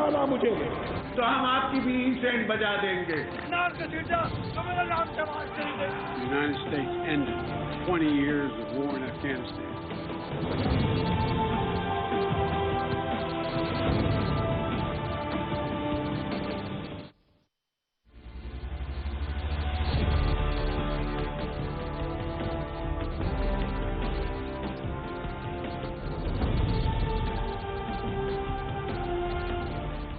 डाला मुझे तो हम आपकी भी सेंट बजा देंगे। The United States ended 20 years of war in Afghanistan.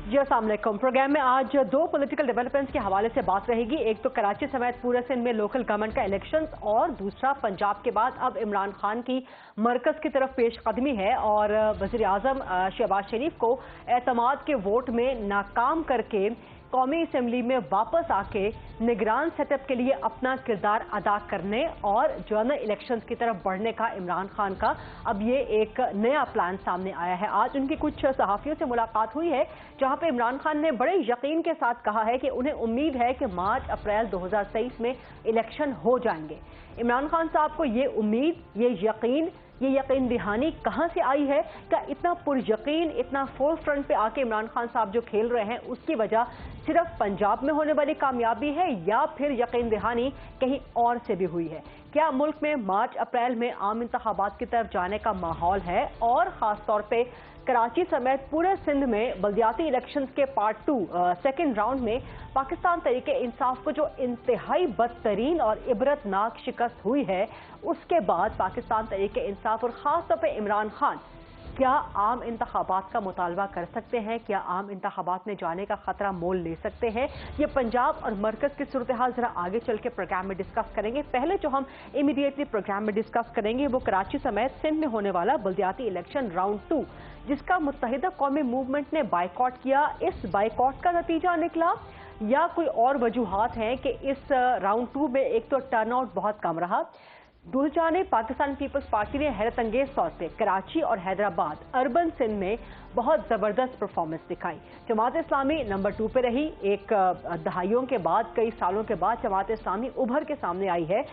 जी अस्सलाम वालेकुम। प्रोग्राम में आज दो पॉलिटिकल डेवलपमेंट्स के हवाले से बात रहेगी। एक तो कराची समेत पूरे सिंध में लोकल गवर्नमेंट का इलेक्शंस और दूसरा पंजाब के बाद अब इमरान खान की मरकज की तरफ पेश कदमी है और वज़ीर आज़म शहबाज शरीफ को एतमाद के वोट में नाकाम करके कौमी असम्बली में वापस आके निगरान सेटअप के लिए अपना किरदार अदा करने और जनरल इलेक्शंस की तरफ बढ़ने का इमरान खान का अब ये एक नया प्लान सामने आया है। आज उनकी कुछ सहाफ़ियों से मुलाकात हुई है जहां पे इमरान खान ने बड़े यकीन के साथ कहा है कि उन्हें उम्मीद है कि मार्च अप्रैल 2023 में इलेक्शन हो जाएंगे। इमरान खान साहब को ये उम्मीद, ये यकीन दहानी कहाँ से आई है? क्या इतना पुरयकीन, इतना फोर फ्रंट पे आके इमरान खान साहब जो खेल रहे हैं उसकी वजह सिर्फ पंजाब में होने वाली कामयाबी है या फिर यकीन दहानी कहीं और से भी हुई है? क्या मुल्क में मार्च अप्रैल में आम इंतखाबात की तरफ जाने का माहौल है? और ख़ास तौर पे कराची समेत पूरे सिंध में बल्दियाती इलेक्शंस के पार्ट 2 सेकेंड राउंड में पाकिस्तान तहरीक इंसाफ को जो इंतहाई बदतरीन और इबरतनाक शिकस्त हुई है, उसके बाद पाकिस्तान तहरीक इंसाफ और ख़ास तौर पर इमरान खान क्या आम इंतखाबात का मुतालबा कर सकते हैं? क्या आम इंतखाबात में जाने का खतरा मोल ले सकते हैं? ये पंजाब और मरकज़ की सूरत हाल जरा आगे चल के प्रोग्राम में डिस्कस करेंगे। पहले जो हम इमीडिएटली प्रोग्राम में डिस्कस करेंगे वो कराची समेत सिंध में होने वाला बल्दियाती इलेक्शन राउंड 2 जिसका मुत्तहिदा कौमी मूवमेंट ने बाइकआउट किया। इस बाइकआउट का नतीजा निकला या कोई और वजूहात हैं कि इस राउंड 2 में एक तो टर्नआउट बहुत कम रहा, दूसरी जानिब पाकिस्तान पीपल्स पार्टी ने हैरत अंगेज तौर पे कराची और हैदराबाद अर्बन सिंध में बहुत ज़बरदस्त परफॉर्मेंस दिखाई। जमात इस्लामी नंबर 2 पे रही। एक दहाइयों के बाद, कई सालों के बाद जमात इस्लामी उभर के सामने आई है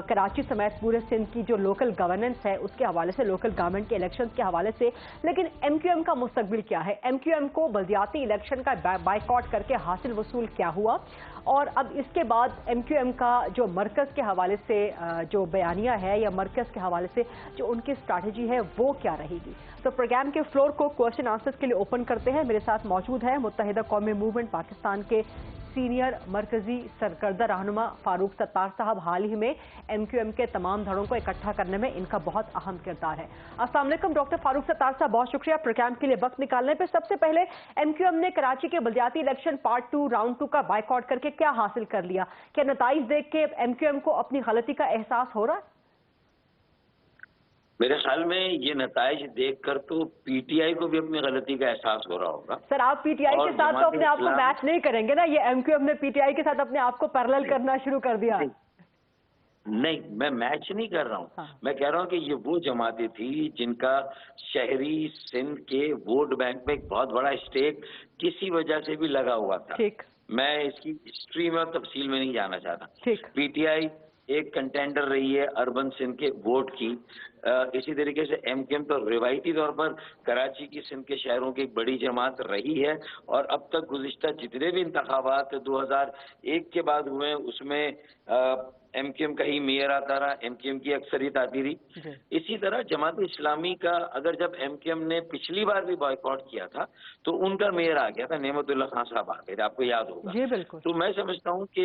कराची समेत पूरे सिंध की जो लोकल गवर्नेंस है उसके हवाले से, लोकल गवर्नमेंट के इलेक्शन के हवाले से। लेकिन MQM का मुस्तकबिल क्या है? MQM को बल्दियाती इलेक्शन का बाइकआउट करके हासिल वसूल क्या हुआ? और अब इसके बाद MQM का जो मरकज़ के हवाले से जो बयानिया है या मरकज़ के हवाले से जो उनकी स्ट्रैटेजी है वो क्या रहेगी? तो प्रोग्राम के फ्लोर को क्वेश्चन आंसर्स के लिए ओपन करते हैं। मेरे साथ मौजूद है मुत्तहिदा कौमी मूवमेंट पाकिस्तान के सीनियर मरकजी सरकर्दा रहनुमा फारूक सत्तार साहब। हाल ही में MQM के तमाम धड़ों को इकट्ठा करने में इनका बहुत अहम किरदार है। अस्सलाम वालेकुम डॉक्टर फारूक सत्तार साहब, बहुत शुक्रिया प्रोग्राम के लिए वक्त निकालने पे। सबसे पहले MQM ने कराची के बल्दियाती इलेक्शन पार्ट 2 राउंड 2 का बाइकआउट करके क्या हासिल कर लिया? क्या नताइज देख के MQM को अपनी गलती का एहसास हो रहा है? मेरे ख्याल में ये नताइज देखकर तो PTI को भी अपनी गलती का एहसास हो रहा होगा। सर आप PTI के साथ तो अपने आप को मैच नहीं करेंगे ना? ये MQM ने PTI के साथ अपने आप को पैरेलल करना शुरू कर दिया। नहीं, मैं मैच नहीं कर रहा हूँ। हाँ। मैं कह रहा हूँ कि ये वो जमातें थी जिनका शहरी सिंध के वोट बैंक में एक बहुत बड़ा स्टेक किसी वजह से भी लगा हुआ था। ठीक। मैं इसकी हिस्ट्री में और तफसील में नहीं जाना चाहता। ठीक। PTI एक कंटेंडर रही है अर्बन सिंध के वोट की। इसी तरीके से MQM तो रिवायती तौर पर कराची की सिंध के शहरों की एक बड़ी जमात रही है और अब तक गुज़िश्ता जितने भी इंतखाबात 2001 के बाद हुए उसमें MQM का ही मेयर आता रहा, MQM की अक्सरियत आती रही। इसी तरह जमात इस्लामी का अगर जब MQM ने पिछली बार भी बॉयकॉट किया था तो उनका मेयर आ गया था, नेमतुल्ला खान साहब आ गए थे, आपको याद होगा। जी बिल्कुल। तो मैं समझता हूँ कि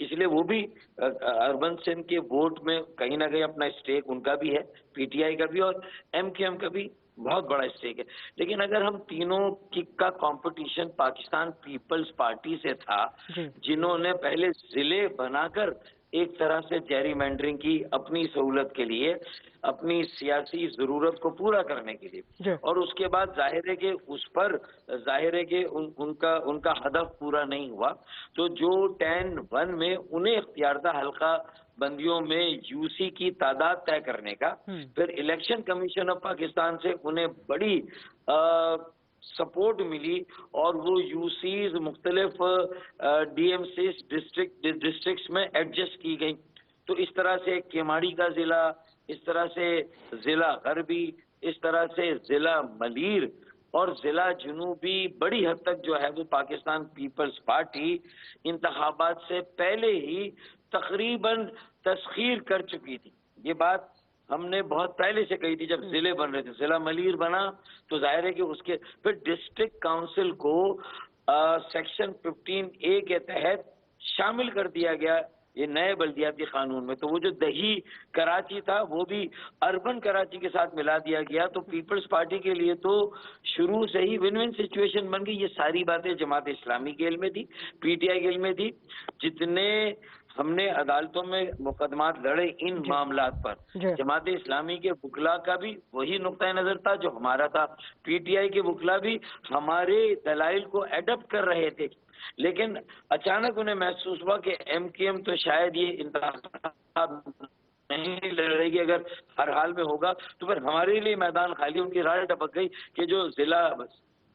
इसलिए वो भी अर्बन सिंध के वोट में कहीं ना कहीं अपना स्टेक उनका भी है, PTI का भी और MQM का भी बहुत बड़ा स्टेक है। लेकिन अगर हम तीनों का कंपटीशन पाकिस्तान पीपल्स पार्टी से था जिन्होंने पहले जिले बनाकर एक तरह से जेरीमैंडरिंग की अपनी सहूलत के लिए, अपनी सियासी जरूरत को पूरा करने के लिए, और उसके बाद जाहिर है कि उस पर जाहिर है कि उनका हदफ पूरा नहीं हुआ। तो जो 10-1 में उन्हें इख्तियार था हल्का बंदियों में UC की तादाद तय करने का, फिर इलेक्शन कमीशन ऑफ पाकिस्तान से उन्हें बड़ी सपोर्ट मिली और वो UCs मुख्तलिफ DMCs डिस्ट्रिक्ट्स में एडजस्ट की गई। तो इस तरह से केमाड़ी का जिला, इस तरह से जिला गरबी, इस तरह से जिला मलीर اور ضلع جنوبی بڑی حد تک جو ہے وہ پاکستان پیپلز پارٹی انتخابات سے پہلے ہی تقریباً تسخیر کر چکی تھی. یہ بات ہم نے بہت پہلے سے کہی تھی جب ضلع بن رہے تھے. ضلع ملیر بنا تو ظاہر ہے کہ اس کے پھر ڈسٹرکٹ کاؤنسل کو سیکشن 15A کے تحت شامل کر دیا گیا یہ نئے بلدیاتی قانون میں. تو وہ جو دیہی کراچی تھا وہ بھی اربن کراچی کے ساتھ ملا دیا گیا. تو پیپلز پارٹی کے لیے تو شروع سے ہی ون ون سچویشن بن گئی. یہ ساری باتیں جماعت اسلامی کے علم میں تھی, پی ٹی آئی کے علم میں تھی. جتنے ہم نے عدالتوں میں مقدمات لڑے ان معاملات پر, جماعت اسلامی کے وکلا کا بھی وہی نقطۂ نظر تھا جو ہمارا تھا. پی ٹی آئی کے وکلا بھی ہمارے دلائل کو ایڈپٹ کر رہے تھے. لیکن اچانک انہیں محسوس ہوا کہ ایم کیو ایم تو شاید یہ انتخاب نہیں لڑے گی, اگر ہر حال میں ہوگا تو پھر ہمارے لیے میدان خالی. ان کی رائے ٹپک گئی کہ جو ضلع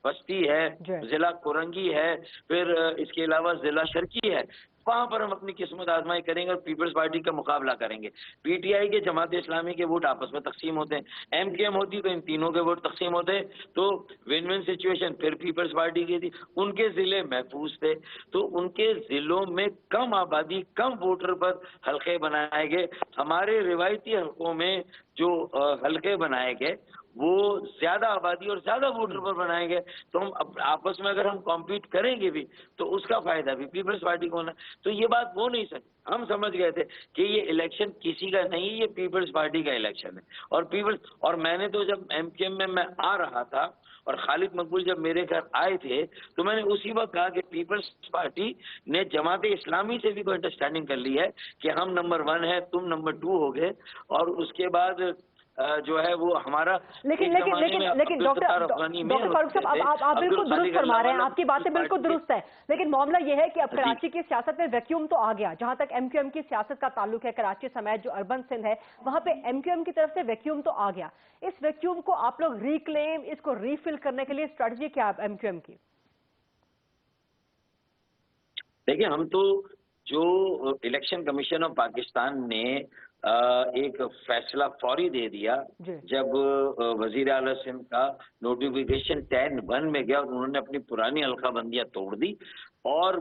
بستی ہے, ضلع کورنگی ہے, پھر اس کے علاوہ ضلع شرکی ہے, وہاں پر ہم اپنی قسمت آزمائی کریں گے اور پیپلز پارٹی کا مقابلہ کریں گے. پی ٹی آئی کے جماعت اسلامی کے ووٹ آپس میں تقسیم ہوتے ہیں, ایم کیو ایم ہوتی تو ان تینوں کے ووٹ تقسیم ہوتے ہیں. تو ون ون سچویشن پھر پیپلز پارٹی کی تھی. ان کے ضلع محفوظ تھے تو ان کے ضلعوں میں کم آبادی کم ووٹر پر حلقے بنائے گئے. ہمارے روایتی حلقوں میں جو حلقے بنائے گئے وہ زیادہ آبادی اور زیادہ ووٹر پر بنائیں گے. تو ہم آپس میں اگر ہم کمپیٹ کریں گے بھی تو اس کا فائدہ بھی پیپلز پارٹی کو ہونا. تو یہ بات وہ نہیں سکتی. ہم سمجھ گئے تھے کہ یہ الیکشن کسی کا نہیں, یہ پیپلز پارٹی کا الیکشن ہے. اور میں نے تو جب ایم کیو ایم میں آ رہا تھا اور خالد مقبول جب میرے گھر آئے تھے تو میں نے اسی وقت کہا کہ پیپلز پارٹی نے جماعت اسلامی سے بھی کوئی انڈرسٹینڈنگ کر لی ہے کہ ہم نمبر 1 ہے, تم نمبر 2 ہو گئے. اور اس کے بعد جو ہے وہ ہمارا لیکن ڈاکٹر فاروق صاحب آپ بالکل درست فرما رہے ہیں, آپ کی باتیں بالکل درست ہیں. لیکن معاملہ یہ ہے کہ اب کراچی کی سیاست میں ویکیوم تو آ گیا. جہاں تک ایم کیو ایم کی سیاست کا تعلق ہے, کراچی سمیت جو اربن سندھ ہے وہاں پہ ایم کیو ایم کی طرف سے ویکیوم تو آ گیا. اس ویکیوم کو آپ لوگ ریکلیم, اس کو ریفل کرنے کے لیے اسٹریٹجی کیا ایم کیو ایم کی؟ دیکھیں, ہم تو جو الیکشن کمیشن آف پاکستان نے ایک فیصلہ فوری دے دیا جب وزیر اعلیٰ سندھ کا نوٹیفیکیشن 10-1 میں گیا اور انہوں نے اپنی پرانی حلقہ بندیاں توڑ دی اور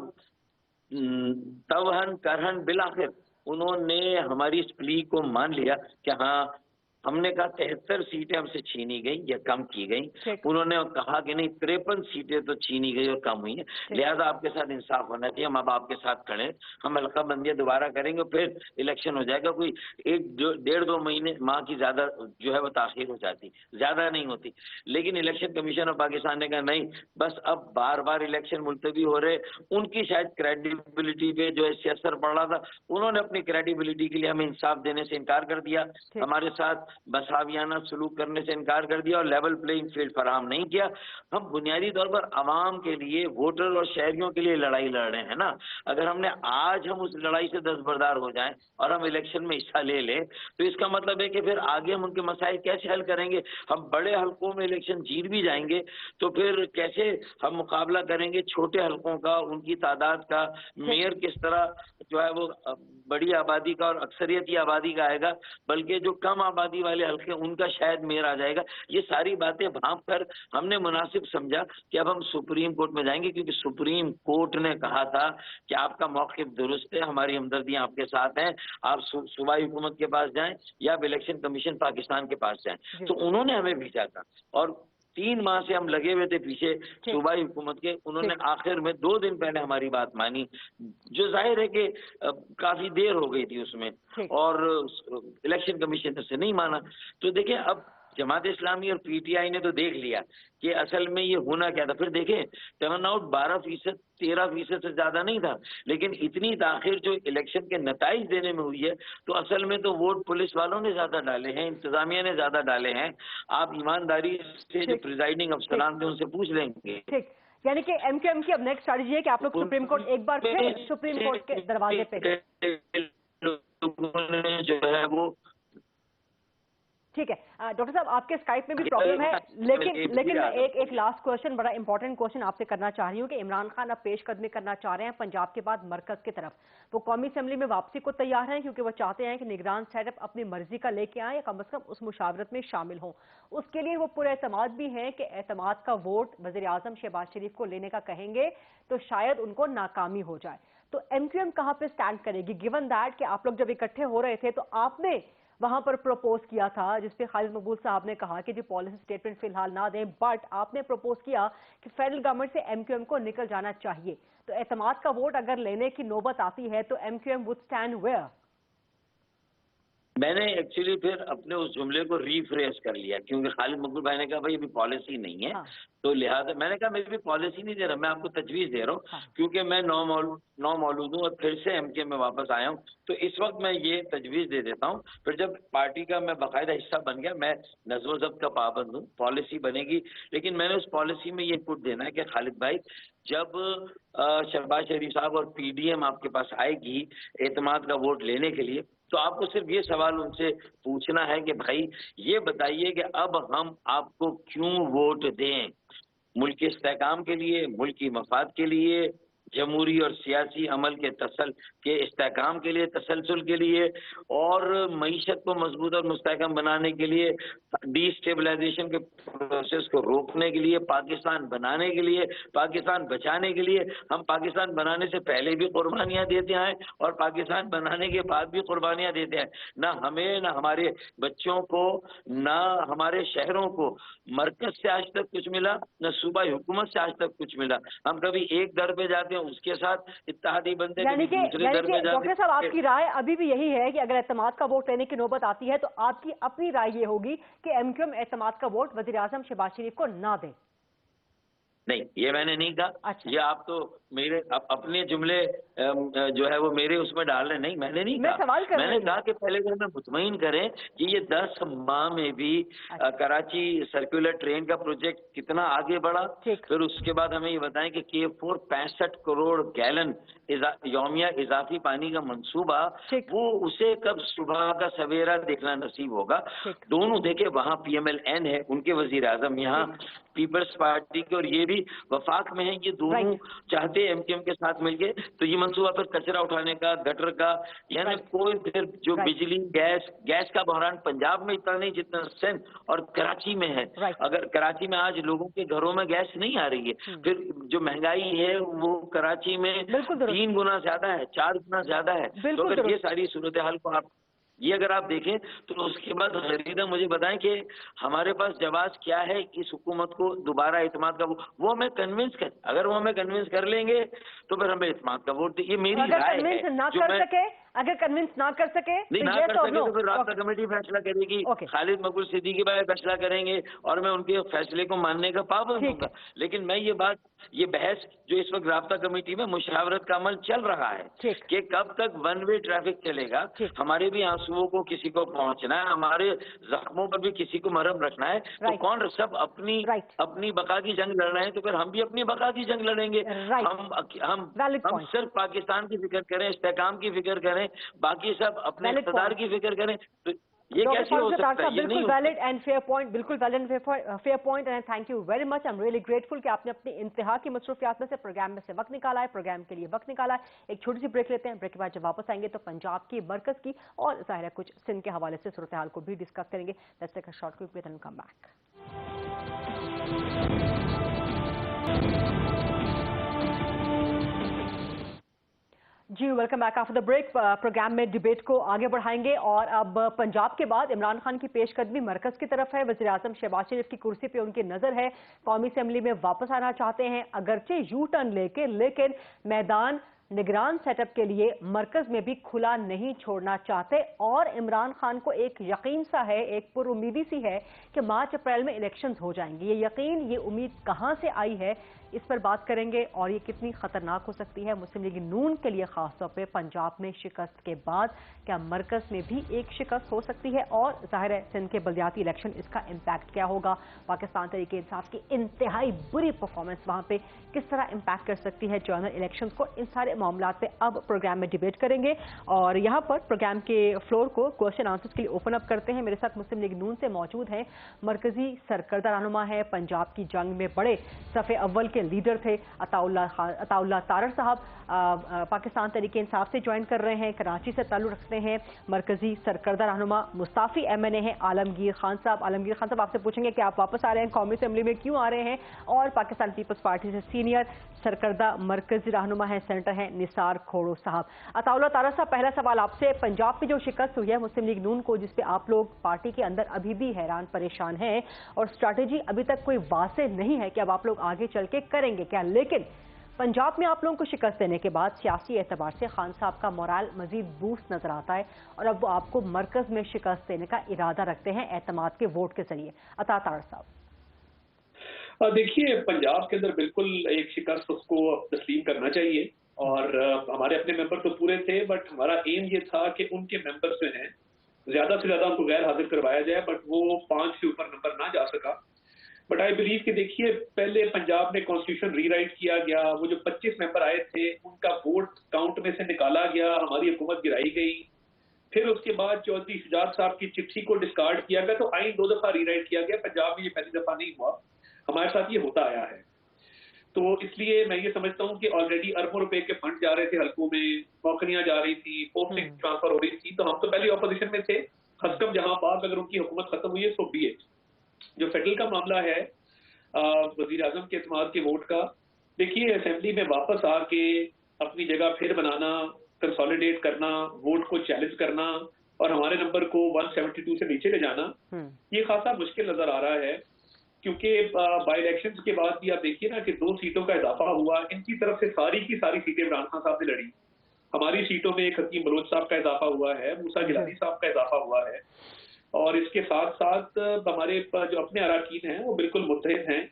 توہن کرہن بالآخر انہوں نے ہماری اس پلی کو مان لیا کہ ہاں ہم نے کہا 73 سیٹیں ہم سے چھینی گئیں یا کم کی گئیں. انہوں نے کہا کہ نہیں 53 سیٹیں تو چھینی گئی اور کم ہوئی ہیں, لہذا آپ کے ساتھ انصاف ہونا چاہیے, ہم اب آپ کے ساتھ کھڑے ہیں, ہم حلقہ بندیاں دوبارہ کریں گے, پھر الیکشن ہو جائے گا. کوئی 1-1.5-2 مہینے ماہ کی زیادہ جو ہے وہ تاخیر ہو جاتی, زیادہ نہیں ہوتی. لیکن الیکشن کمیشن آف پاکستان نے کہا نہیں, بس اب بار بار الیکشن ملتوی ہو رہے. ان کی شاید کریڈیبلٹی پہ جو ہے اثر پڑ رہا تھا, انہوں نے اپنی کریڈیبلٹی کے لیے ہمیں انصاف دینے سے انکار کر دیا, ہمارے ساتھ مساویانہ سلوک کرنے سے انکار کر دیا اور لیول پلینگ فیلڈ فراہم نہیں کیا. ہم بنیادی طور پر عوام کے لیے, ووٹر اور شہریوں کے لیے لڑائی لڑ رہے ہیں نا. اگر ہم نے آج ہم اس لڑائی سے دستبردار ہو جائیں اور ہم الیکشن میں حصہ لے لیں تو اس کا مطلب ہے کہ پھر آگے ہم ان کے مسائل کیسے حل کریں گے. ہم بڑے حلقوں میں الیکشن جیت بھی جائیں گے تو پھر کیسے ہم مقابلہ کریں گے چھوٹے حلقوں کا, ان کی تعداد کا, میئر کس طرح جو ہے وہ بڑی آبادی کا اور اکثریتی آبادی کا آئے گا, بلکہ جو کم آبادی والے حلقے ان کا شاید میئر آ جائے گا. یہ ساری باتیں بھانپ کر ہم نے مناسب سمجھا کہ اب ہم سپریم کورٹ میں جائیں گے, کیونکہ سپریم کورٹ نے کہا تھا کہ آپ کا موقف درست ہے, ہماری ہمدردیاں آپ کے ساتھ ہیں, آپ صوبائی حکومت کے پاس جائیں یا الیکشن کمیشن پاکستان کے پاس جائیں. تو انہوں نے ہمیں بھیجا تھا اور 3 ماہ سے ہم لگے ہوئے تھے پیچھے صوبائی حکومت کے. انہوں نے آخر میں 2 دن پہلے ہماری بات مانی, جو ظاہر ہے کہ کافی دیر ہو گئی تھی اس میں, اور الیکشن کمیشن سے نہیں مانا. تو دیکھیں اب جماعت اسلامی اور پی ٹی آئی نے تو دیکھ لیا کہ اصل میں یہ ہونا کیا تھا. پھر دیکھیں ٹرن آؤٹ 12%, 13% سے زیادہ نہیں تھا, لیکن اتنی تاخیر جو الیکشن کے نتائج دینے میں ہوئی ہے تو اصل میں تو ووٹ پولیس والوں نے زیادہ ڈالے ہیں, انتظامیہ نے زیادہ ڈالے ہیں. آپ ایمانداری سے جو پریزائڈنگ افسران تھے ان سے پوچھ لیں گے. یعنی کہ ایم کیو ایم کی اب نیکسٹ اسٹریٹجی ہے کہ آپ لوگ سپریم کورٹ ایک بار پھر سپریم کورٹ کے دروازے پہ جو ہے وہ ठीक है डॉक्टर साहब, आपके स्काइप में भी प्रॉब्लम है, लेकिन मैं एक लास्ट क्वेश्चन, बड़ा इंपॉर्टेंट क्वेश्चन आपसे करना चाह रही हूँ कि इमरान खान अब पेशकदमी करना चाह रहे हैं पंजाब के बाद मरकज की तरफ। वो कौमी असेंबली में वापसी को तैयार हैं क्योंकि वो चाहते हैं कि निगरान सेटअप अपनी मर्जी का लेके आए या कम से कम उस मुशावरत में शामिल हों। उसके लिए वो पूरे एतमाद भी हैं कि एतमाद का वोट वज़ीर आज़म शहबाज शरीफ को लेने का कहेंगे तो शायद उनको नाकामी हो जाए। तो MQM कहाँ पे स्टैंड करेगी, गिवन दैट कि आप लोग जब इकट्ठे हो रहे थे तो आपने वहां पर प्रपोज किया था जिसपे खालिद मकबूल साहब ने कहा कि जी पॉलिसी स्टेटमेंट फिलहाल ना दें, बट आपने प्रपोज किया कि फेडरल गवर्नमेंट से MQM को निकल जाना चाहिए। तो एतमाद का वोट अगर लेने की नौबत आती है तो MQM वुड स्टैंड वेयर? मैंने एक्चुअली फिर अपने उस जुमले को रीफ्रेश कर लिया क्योंकि खालिद मकबूल भाई ने कहा भाई अभी पॉलिसी नहीं है। तो लिहाजा मैंने कहा मैं भी पॉलिसी नहीं दे रहा, मैं आपको तजवीज़ दे रहा हूँ क्योंकि मैं नौ मौलूद हूँ और फिर से MQM में वापस आया हूँ। तो इस वक्त मैं ये तजवीज़ दे देता हूँ। फिर जब पार्टी का मैं बाकायदा हिस्सा बन गया, मैं नज़्म व ज़ब्त का पाबंद हूँ, पॉलिसी बनेगी, लेकिन मैंने उस पॉलिसी में ये इनपुट देना है कि खालिद भाई जब शहबाज शरीफ साहब और PDM आपके पास आएगी एतमाद का वोट लेने के लिए, तो आपको सिर्फ ये सवाल उनसे पूछना है कि भाई ये बताइए कि अब हम आपको क्यों वोट दें, मुल्क के इस्तेहकाम के लिए, मुल्क की मफाद के लिए, जमहूरी और सियासी अमल के इस्तेहकाम के लिए, तसलसल के लिए और मईशत को मजबूत और मुस्तहकम बनाने के लिए, डिस्टेबलाइजेशन के प्रोसेस को रोकने के लिए, पाकिस्तान बनाने के लिए, पाकिस्तान बचाने के लिए। हम पाकिस्तान बनाने से पहले भी कुर्बानियाँ देते आए और पाकिस्तान बनाने के बाद भी कुर्बानियाँ देते हैं। ना हमें, ना हमारे बच्चों को, ना हमारे शहरों को मरकज से आज तक कुछ मिला, न सूबाई हुकूमत से आज तक कुछ मिला। हम कभी एक दर पे जाते हैं उसके साथ इत्तेहादी बनते हैं, दूसरे दर पे जाते हैं। डॉक्टर साहब, आपकी राय अभी भी यही है कि अगर एतमाद का वोट लेने की नौबत आती है तो आपकी अपनी राय ये होगी कि MQM एतमाद का वोट वज़ीर आज़म शहबाज शरीफ को ना दे? नहीं, ये मैंने नहीं कहा। अच्छा। ये आप तो मेरे अपने जुमले जो है वो मेरे उसमें डाल रहे। नहीं, मैंने नहीं कहा। सवाल कर मैंने कहा कि पहले हमें मुतमईन करें कि ये 10 माह में भी कराची सर्कुलर ट्रेन का प्रोजेक्ट कितना आगे बढ़ा। फिर उसके बाद हमें ये बताएं कि K4 65 करोड़ गैलन यौमिया इजाफी पानी का मंसूबा, वो उसे कब सुबह का सवेरा देखना नसीब होगा। दोनों देखे, वहाँ PMLN है, उनके वजीर आजम यहाँ पीपल्स पार्टी के, और ये भी वफाक में है। ये दोनों चाहते हैं MQM के साथ मिलके, तो ये मंसूबा फिर कचरा उठाने का, गटर का, यानी कोई फिर जो बिजली गैस का बहरान पंजाब में इतना नहीं जितना सिंध और कराची में है। अगर कराची में आज लोगों के घरों में गैस नहीं आ रही है, फिर जो महंगाई है वो कराची में 3 गुना ज्यादा है, 4 गुना ज्यादा है। तो अगर ये सारी सूरत हाल को अगर आप देखें तो उसके बाद खरीदा मुझे बताएं कि हमारे पास जवाब क्या है इस हुकूमत को दोबारा एतमाद का वो हमें कन्विंस कर, अगर वो हमें कन्विंस कर लेंगे तो फिर हमें एतमाद का वोट। ये मेरी राय है। अगर कन्विंस ना कर सके तो फिर राब्ता कमेटी फैसला करेगी, खालिद मकबूल सिद्दीकी भाई फैसला करेंगे और मैं उनके फैसले को मानने का पाबंद हूँ। लेकिन मैं ये बहस जो इस वक्त राब्ता कमेटी में मुशावरत का अमल चल रहा है कि कब तक वन वे ट्रैफिक चलेगा, हमारे भी आंसुओं को किसी को पहुंचना है, हमारे जख्मों पर भी किसी को मरहम रखना है। तो कौन सब अपनी बका की जंग लड़ रहे हैं, तो फिर हम भी अपनी बका की जंग लड़ेंगे। हम सिर्फ पाकिस्तान की फिक्र करें, इस्तेहकाम की फिक्र करें, बाकी सब अपने इक़्तिदार की फिक्र करें, तो ये कैसे हो सकता है? बिल्कुल वैलिड एंड फेयर पॉइंट, बिल्कुल valid and fair point, and thank you very much. I am really grateful कि आपने अपनी इंतहा की मसरूफियात में से प्रोग्राम में से वक्त निकाला है, प्रोग्राम के लिए वक्त निकाला है। एक छोटी सी ब्रेक लेते हैं, ब्रेक के बाद जब वापस आएंगे तो पंजाब की मरकज की और जाहिर है कुछ सिंध के हवाले से सूरत हाल को भी डिस्कस करेंगे। Let's take a short quick break and come back. जी welcome back after the break. Program में डिबेट को आगे बढ़ाएंगे और अब पंजाब के बाद इमरान खान की पेशकदमी मरकज की तरफ है। वज़ीर आज़म शहबाज शरीफ की कुर्सी पे उनकी नजर है, कौमी असेंबली में वापस आना चाहते हैं अगरचे यू टर्न लेके, लेकिन मैदान निगरान सेटअप के लिए मरकज में भी खुला नहीं छोड़ना चाहते। और इमरान खान को एक यकीन सा है, एक पुरुमीदी सी है कि मार्च अप्रैल में इलेक्शंस हो जाएंगे। ये यकीन, ये उम्मीद कहां से आई है, इस पर बात करेंगे और ये कितनी खतरनाक हो सकती है मुस्लिम लीग नून के लिए, खासतौर पे पंजाब में शिकस्त के बाद क्या मरकज में भी एक शिकस्त हो सकती है, और जाहिर है सिंध के बल्दियाती इलेक्शन, इसका इम्पैक्ट क्या होगा, पाकिस्तान तहरीक इंसाफ की इंतहाई बुरी परफॉर्मेंस वहां पे किस तरह इम्पैक्ट कर सकती है जनरल इलेक्शन को। इन सारे मामला पे अब प्रोग्राम में डिबेट करेंगे और यहाँ पर प्रोग्राम के फ्लोर को क्वेश्चन आंसर्स के लिए ओपन अप करते हैं। मेरे साथ मुस्लिम लीग नून से मौजूद हैं मरकजी सरकर्दा रहनुमा है, पंजाब की जंग में बड़े सफ़े अव्वल के लीडर थे अताउल्लाह तारड़ साहब, पाकिस्तान तहरीके इंसाफ से ज्वाइन कर रहे हैं, कराची से ताल्लुक़ रखते हैं। मरकजी सरकर्दा रहनुमा मुस्ताफ़ी MNA हैं आलमगीर खान साहब। आलमगीर खान साहब, आपसे पूछेंगे कि आप वापस आ रहे हैं कौमी असेंबली में, क्यों आ रहे हैं? और पाकिस्तान पीपल्स पार्टी से सीनियर सरकर्दा मरकजी रहनुमा है, सेनेटर हैं निसार खोड़ो साहब। अताउल्लाह तारड़ साहब, पहला सवाल आपसे, पंजाब की जो शिकस्त हुई है मुस्लिम लीग नून को, जिसपे आप लोग पार्टी के अंदर अभी भी हैरान परेशान हैं और स्ट्रैटेजी अभी तक कोई वाज़ेह नहीं है कि अब आप लोग आगे चल के करेंगे क्या, लेकिन पंजाब में आप लोगों को शिकस्त देने के बाद सियासी एतबार से खान साहब का मोराल मजीद बूस्ट नजर आता है और अब वो आपको मरकज में शिकस्त देने का इरादा रखते हैं एतमाद के वोट के जरिए। अता तारड़ साहब, देखिए, पंजाब के अंदर बिल्कुल एक शिकस्त उसको तस्लीम करना चाहिए और हमारे अपने मेंबर तो पूरे थे, बट हमारा एम ये था कि उनके मेंबर जो हैं ज्यादा से ज्यादा उनको गैर हाजिर करवाया जाए, बट वो 5 से ऊपर नंबर ना जा सका। बट आई बिलीव कि देखिए, पहले पंजाब में कॉन्स्टिट्यूशन रीराइट किया गया, वो जो 25 मेंबर आए थे उनका वोट काउंट में से निकाला गया, हमारी हुकूमत गिराई गई, फिर उसके बाद चौधरी शुजात साहब की चिट्ठी को डिस्कार्ड किया गया, तो आइन 2 दफा रीराइट किया गया। पंजाब में ये पहली दफा नहीं हुआ, हमारे साथ ये होता आया है। तो इसलिए मैं ये समझता हूँ कि ऑलरेडी अरबों रुपए के फंड जा रहे थे हल्कों में, नौकरियां जा रही थी, पोस्टिंग ट्रांसफर हो रही थी, तो हम तो पहले ऑपोजिशन में थे। हस्कम जहां पाक अगर उनकी हुकूमत खत्म हुई है सो बी इट। जो फेडरल का मामला है वजीर आजम के एतमाद के वोट का, देखिए असेंबली में वापस आके अपनी जगह फिर बनाना, कंसोलिडेट करना, वोट को चैलेंज करना और हमारे नंबर को 172 से नीचे ले जाना, ये खासा मुश्किल नजर आ रहा है। क्योंकि बाई इलेक्शन के बाद भी आप देखिए ना कि 2 सीटों का इजाफा हुआ, इनकी तरफ से सारी की सारी सीटें इमरान खान साहब ने लड़ी। हमारी सीटों में एक हकीम बलोच साहब का इजाफा हुआ है, मूसा गिलानी साहब का इजाफा हुआ है और इसके साथ साथ हमारे जो अपने अराकीन हैं वो बिल्कुल मुत्तहिद हैं।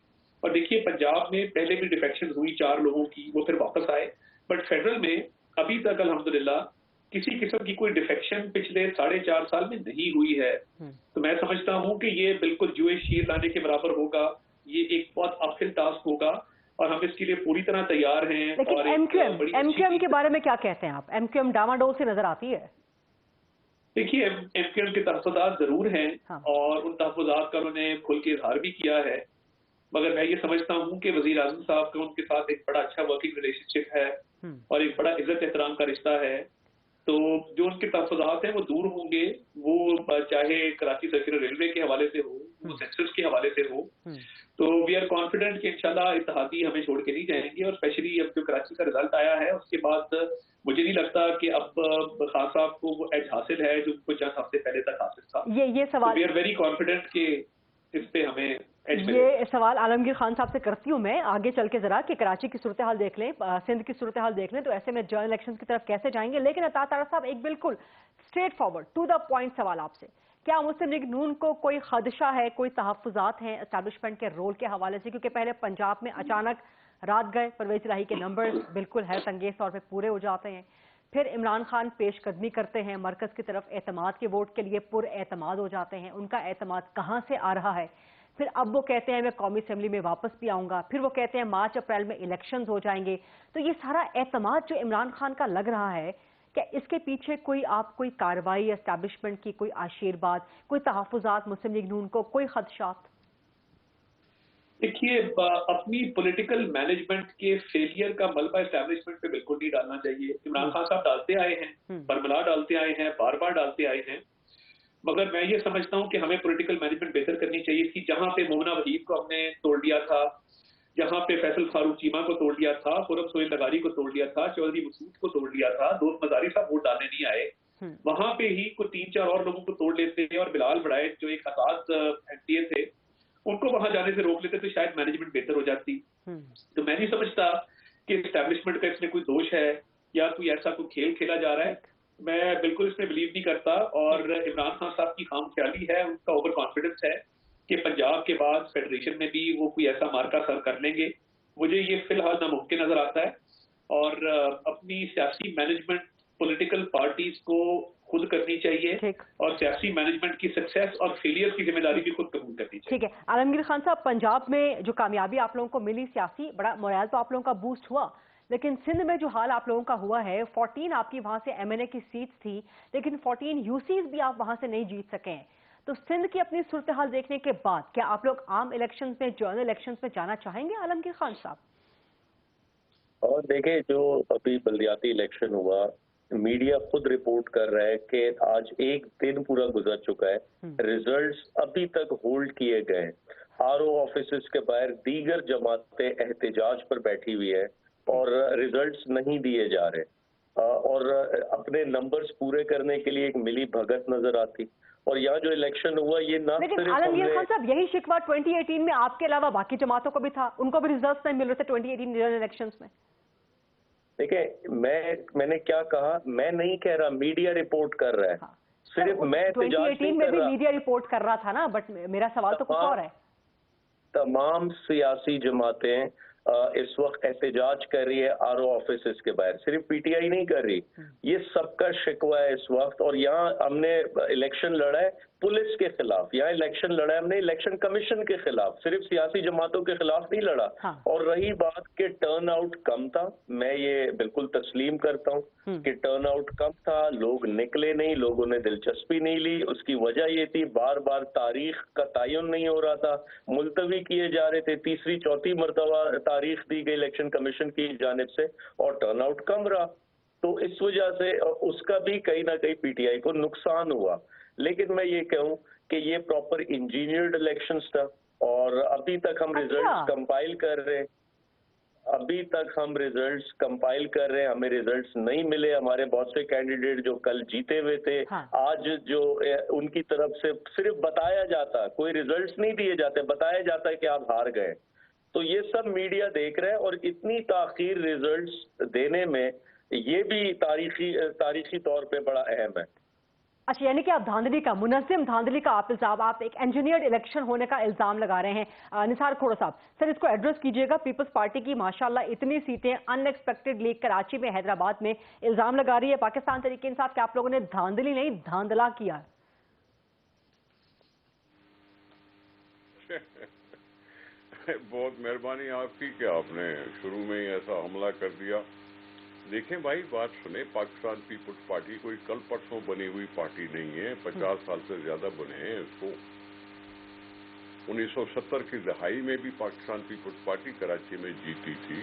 और देखिए, पंजाब में पहले भी डिफेक्शन हुई 4 लोगों की, वो फिर वापस आए, बट फेडरल में अभी तक अल्हम्दुलिल्लाह किसी किस्म की कोई डिफेक्शन पिछले 4.5 साल में नहीं हुई है। तो मैं समझता हूँ कि ये बिल्कुल जुए शीर लाने के बराबर होगा, ये एक बहुत अपहिल टास्क होगा और हम इसके लिए पूरी तरह तैयार हैं। लेकिन और एमक्यूएम के बारे में क्या कहते हैं आप? एमक्यूएम डामाडोल से नजर आती है। देखिए, एमक्यूएम के तहफ़्फ़ुज़ात जरूर हैं, हाँ। और उन तहफ़्फ़ुज़ात का उन्होंने खुल के इजहार भी किया है, मगर मैं ये समझता हूँ कि वज़ीर आज़म साहब का उनके साथ एक बड़ा अच्छा वर्किंग रिलेशनशिप है और एक बड़ा इज्जत एहतराम का रिश्ता है। तो जो उनके तहफ़्फ़ुज़ात हैं वो दूर होंगे, वो चाहे कराची सर्कुलर रेलवे के हवाले से हो, वो सेंसस के हवाले से हो। तो वी आर कॉन्फिडेंट कि इंशाल्लाह इत्तेहादी हमें छोड़ के नहीं जाएंगे। और स्पेशली अब जो कराची का रिजल्ट आया है उसके बाद मुझे नहीं लगता कि अब खान साहब को वो एज हासिल है जो उनको चंद हफ्ते पहले तक हासिल था। ये सवाल वी आर वेरी कॉन्फिडेंट कि इस पे हमें ये सवाल आलमगीर खान साहब से करती हूँ मैं आगे चल के जरा, कि कराची की सूरत हाल देख लें, सिंध की सूरत हाल देख लें, तो ऐसे में जनरल इलेक्शन की तरफ कैसे जाएंगे। लेकिन अता तारड़ साहब, एक बिल्कुल straightforward to the point सवाल आपसे, क्या मुस्लिम लीग नून को कोई खदशा है, कोई तहफ़्फ़ुज़ात हैं एस्टैब्लिशमेंट के रोल के हवाले से? क्योंकि पहले पंजाब में अचानक रात गए, परवेज इलाही के नंबर्स बिल्कुल हैरत अंगेज तौर पर पूरे हो जाते हैं, फिर इमरान खान पेशकदमी करते हैं मरकज की तरफ, एतमाद के वोट के लिए पुरएतमाद हो जाते हैं, उनका एतमाद कहाँ से आ रहा है? फिर अब वो कहते हैं मैं कौमी असेंबली में वापस भी आऊंगा, फिर वो कहते हैं मार्च अप्रैल में इलेक्शंस हो जाएंगे। तो ये सारा एतमाद जो इमरान खान का लग रहा है, क्या इसके पीछे कोई कार्रवाई एस्टैब्लिशमेंट की, कोई आशीर्वाद, कोई तहफ़्फ़ुज़ात मुस्लिम लीग नून को, कोई खदशात? देखिए, अपनी पॉलिटिकल मैनेजमेंट के फेलियर का मलबा एस्टैब्लिशमेंट पे बिल्कुल नहीं डालना चाहिए। इमरान खान साहब डालते आए हैं, बरमला डालते आए हैं, बार बार डालते आए हैं, मगर मैं ये समझता हूँ कि हमें पॉलिटिकल मैनेजमेंट बेहतर करनी चाहिए कि जहां पे मोमना वहीद को हमने तोड़ दिया था, जहां पे फैसल फारूक चीमा को तोड़ दिया था, खुरम सोहेल लगारी को तोड़ दिया था, चौधरी मसूद को तोड़ दिया था, दोस्त मजारी साहब वोट डालने नहीं आए, वहां पे ही कुछ 3-4 और लोगों को तोड़ लेते हैं और बिलाल बड़ाए जो एक आजाद एनटीए थे उनको वहां जाने से रोक लेते तो शायद मैनेजमेंट बेहतर हो जाती। तो मैं नहीं समझता कि एस्टैब्लिशमेंट का इसमें कोई दोष है या कोई ऐसा कोई खेल खेला जा रहा है, मैं बिल्कुल इसमें बिलीव नहीं करता। और इमरान खान साहब की खामख्याली है, उनका ओवर कॉन्फिडेंस है कि पंजाब के बाद फेडरेशन में भी वो कोई ऐसा मार्का सर कर लेंगे, मुझे ये फिलहाल नामुमकिन नजर आता है। और अपनी सियासी मैनेजमेंट पॉलिटिकल पार्टीज को खुद करनी चाहिए और सियासी मैनेजमेंट की सक्सेस और फेलियर की जिम्मेदारी भी खुद कबूल करनी चाहिए। ठीक है आलमगीर खान साहब, पंजाब में जो कामयाबी आप लोगों को मिली सियासी, बड़ा मोराल तो आप लोगों का बूस्ट हुआ, लेकिन सिंध में जो हाल आप लोगों का हुआ है, 14 आपकी वहां से MNA की सीट्स थी, लेकिन 14 यूसीज भी आप वहां से नहीं जीत सके हैं। तो सिंध की अपनी सूरत हाल देखने के बाद क्या आप लोग आम इलेक्शंस में, जनरल इलेक्शंस में जाना चाहेंगे आलमगीर खान साहब? और देखें, जो अभी बल्दियाती इलेक्शन हुआ, मीडिया खुद रिपोर्ट कर रहा है कि आज एक दिन पूरा गुजर चुका है, रिजल्ट्स अभी तक होल्ड किए गए। RO ऑफिसेस के बाहर दीगर जमातें एहतजाज पर बैठी हुई है और रिजल्ट्स नहीं दिए जा रहे और अपने नंबर्स पूरे करने के लिए एक मिली भगत नजर आती। और यहाँ जो इलेक्शन हुआ ये ना लेकिन सिर्फ आलमगीर खान साहब, यही शिकवा 2018 में आपके अलावा बाकी जमातों को भी था, उनको भी रिजल्ट्स नहीं मिल रहे थे 2018 जनरल इलेक्शंस में। देखिए, मैंने क्या कहा, मैं नहीं कह रहा, मीडिया रिपोर्ट कर रहा है। हाँ। सिर्फ मैं एहतजाज 2018 में भी मीडिया रिपोर्ट कर रहा था ना, बट मेरा सवाल तो कुछ और है। तमाम सियासी जमातें इस वक्त एहतजाज कर रही है RO ऑफिसेस के बाहर, सिर्फ PTI नहीं कर रही, ये सबका शिकवा है इस वक्त। और यहाँ हमने इलेक्शन लड़ा है पुलिस के खिलाफ, यहाँ इलेक्शन लड़ा है हमने इलेक्शन कमीशन के खिलाफ, सिर्फ सियासी जमातों के खिलाफ नहीं लड़ा। हाँ। और रही बात कि टर्न आउट कम था, मैं ये बिल्कुल तस्लीम करता हूँ कि टर्न आउट कम था, लोग निकले नहीं, लोगों ने दिलचस्पी नहीं ली। उसकी वजह ये थी बार बार तारीख का तयन नहीं हो रहा था, मुलतवी किए जा रहे थे, तीसरी चौथी मरतबा तारीख दी गई इलेक्शन कमीशन की जानिब से और टर्न आउट कम रहा। तो इस वजह से उसका भी कहीं ना कहीं PTI को नुकसान हुआ। लेकिन मैं ये कहूं कि ये प्रॉपर इंजीनियर्ड इलेक्शंस था और अभी तक हम रिजल्ट्स कंपाइल कर रहे हैं, हमें रिजल्ट्स नहीं मिले। हमारे बहुत से कैंडिडेट जो कल जीते हुए थे, आज जो उनकी तरफ से सिर्फ बताया जाता, कोई रिजल्ट्स नहीं दिए जाते, बताया जाता है कि आप हार गए। तो ये सब मीडिया देख रहे हैं और इतनी ताखीर रिजल्ट्स देने में ये भी तारीखी तौर पे बड़ा अहम है। अच्छा, यानी कि आप धांधली का, मुनज़्ज़म धांधली का आप इल्जाम, आप एक इंजीनियर्ड इलेक्शन होने का इल्जाम लगा रहे हैं। निसार खोड़ा साहब, सर इसको एड्रेस कीजिएगा। पीपल्स पार्टी की माशाल्लाह इतनी सीटें अनएक्सपेक्टेडली कराची में, हैदराबाद में इल्जाम लगा रही है पाकिस्तान तहरीक इंसाफ कि आप लोगों ने धांधली नहीं धांधला किया। बहुत मेहरबानी आपकी कि आपने शुरू में ही ऐसा हमला कर दिया। देखें भाई, बात सुने, पाकिस्तान पीपुल्स पार्टी कोई कल परसों बनी हुई पार्टी नहीं है, 50 साल से ज्यादा बने हैं इसको। 1970 की दहाई में भी पाकिस्तान पीपुल्स पार्टी कराची में जीती थी।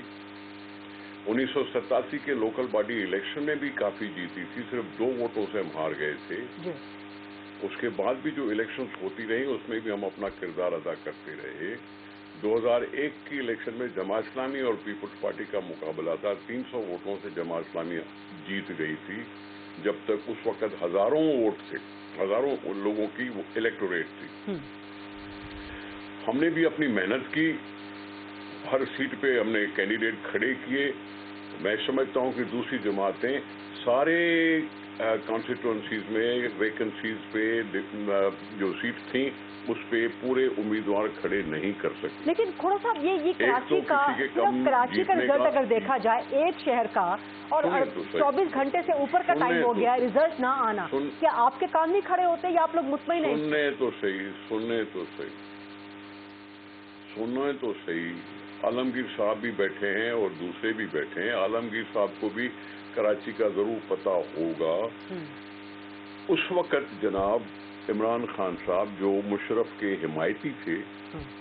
1987 के लोकल बॉडी इलेक्शन में भी काफी जीती थी, सिर्फ 2 वोटों से हम हार गए थे। उसके बाद भी जो इलेक्शंस होती रही उसमें भी हम अपना किरदार अदा करते रहे। 2001 की इलेक्शन में जमात इस्लामी और पीपुल्स पार्टी का मुकाबला था, 300 वोटों से जमात इस्लामी जीत गई थी, जब तक उस वक्त हजारों वोट थे, हजारों लोगों की इलेक्टोरेट थी। हमने भी अपनी मेहनत की, हर सीट पे हमने कैंडिडेट खड़े किए। मैं समझता हूं कि दूसरी जमातें सारे कॉन्स्टिट्यूएंसीज में वैकेंसीज पे जो सीट थी उस पे पूरे उम्मीदवार खड़े नहीं कर सकते। लेकिन खोड़ा साहब, ये कराची का, सिर्फ कराची का रिजल्ट अगर देखा जाए, एक शहर का, और 24 घंटे से ऊपर का टाइम हो गया रिजल्ट ना आना, क्या आपके काम नहीं खड़े होते या आप लोग मुतमईन हैं? सुनने तो सही, आलमगीर साहब भी बैठे हैं और दूसरे भी बैठे हैं। आलमगीर साहब को भी कराची का जरूर पता होगा। उस वक्त जनाब इमरान खान साहब जो मुशर्रफ के हिमायती थे,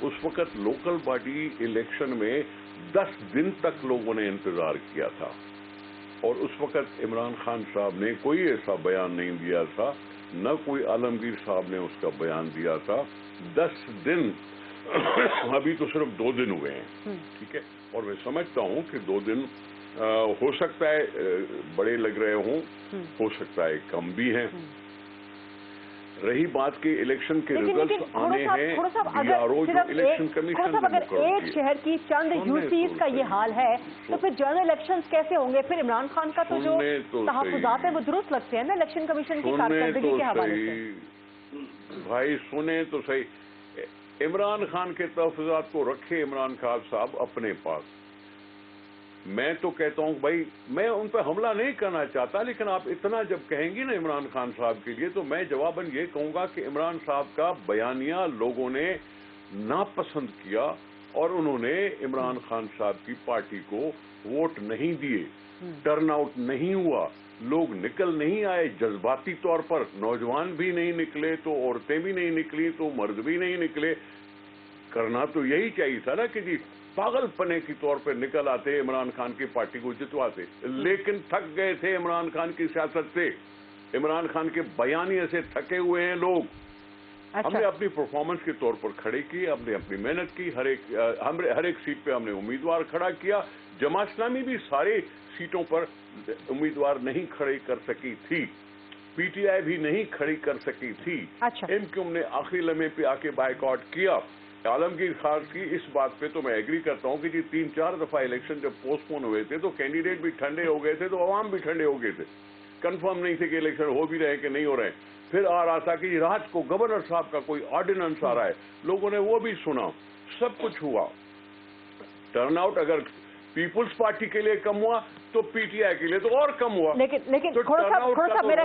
उस वक्त लोकल बॉडी इलेक्शन में 10 दिन तक लोगों ने इंतजार किया था और उस वक्त इमरान खान साहब ने कोई ऐसा बयान नहीं दिया था, न कोई आलमगीर साहब ने उसका बयान दिया था। 10 दिन अभी तो सिर्फ 2 दिन हुए हैं, ठीक है। और मैं समझता हूं कि 2 दिन हो सकता है बड़े लग रहे हों, हो सकता है कम भी हैं। रही बात के इलेक्शन के रिजल्ट्स आने हैं, BRO जो इलेक्शन कमीशन ने अगर एक शहर की चंद यूसीज का ये हाल है तो फिर जनरल इलेक्शंस कैसे होंगे? फिर इमरान खान का तो जो तहफ्फुज़ात है वो दुरुस्त लगते हैं ना इलेक्शन कमीशन की कारकर्दगी के हवाले से। भाई सुने तो सही, इमरान खान के तहफ्फुज़ात को रखे इमरान खान साहब अपने पास। मैं तो कहता हूं भाई, मैं उन पर हमला नहीं करना चाहता, लेकिन आप इतना जब कहेंगी ना इमरान खान साहब के लिए, तो मैं जवाबन ये कहूंगा कि इमरान साहब का बयानिया लोगों ने नापसंद किया اور انہوں نے عمران خان صاحب کی پارٹی کو ووٹ نہیں دیے، ٹرن آؤٹ نہیں ہوا، لوگ نکل نہیں آئے جذباتی طور پر، نوجوان بھی نہیں نکلے تو عورتیں بھی نہیں نکلی تو مرد بھی نہیں نکلے. کرنا تو یہی چاہیے تھا نا کہ جی پاگل پنے کی طور پہ نکل آتے عمران خان کی پارٹی کو جتواتے، لیکن تھک گئے تھے عمران خان کی سیاست سے، عمران خان کے بیانیے سے تھکے ہوئے ہیں لوگ. ہم نے اپنی پرفارمنس کے طور پر کھڑے کی، ہم نے اپنی محنت کی، ہر ایک سیٹ پہ ہم نے امیدوار کھڑا کیا. جماعت اسلامی بھی سارے سیٹوں پر امیدوار نہیں کھڑے کر سکی تھی، پی ٹی آئی بھی نہیں کھڑی کر سکی تھی، ایم کیو ایم نے آخری لمحے پہ آ کے بائیکاٹ کیا. عالمگیر خان کی اس بات پہ تو میں ایگری کرتا ہوں کہ جی 3-4 دفعہ الیکشن جب پوسٹ پون ہوئے تھے تو کینڈیڈیٹ بھی ٹھنڈے ہو گئے تھے تو عوام بھی ٹھنڈے ہو گئے تھے، کنفرم نہیں تھے کہ الیکشن ہو بھی رہے کہ نہیں ہو رہے. پھر آ رہا تھا کہ رات کو گورنر صاحب کا کوئی آرڈیننس آ رہا ہے، لوگوں نے وہ بھی سنا، سب کچھ ہوا. ٹرن آؤٹ اگر پیپلز پارٹی کے لیے کم ہوا تو پی ٹی آئی کے لیے تو اور کم ہوا. لیکن تھوڑا سا میرا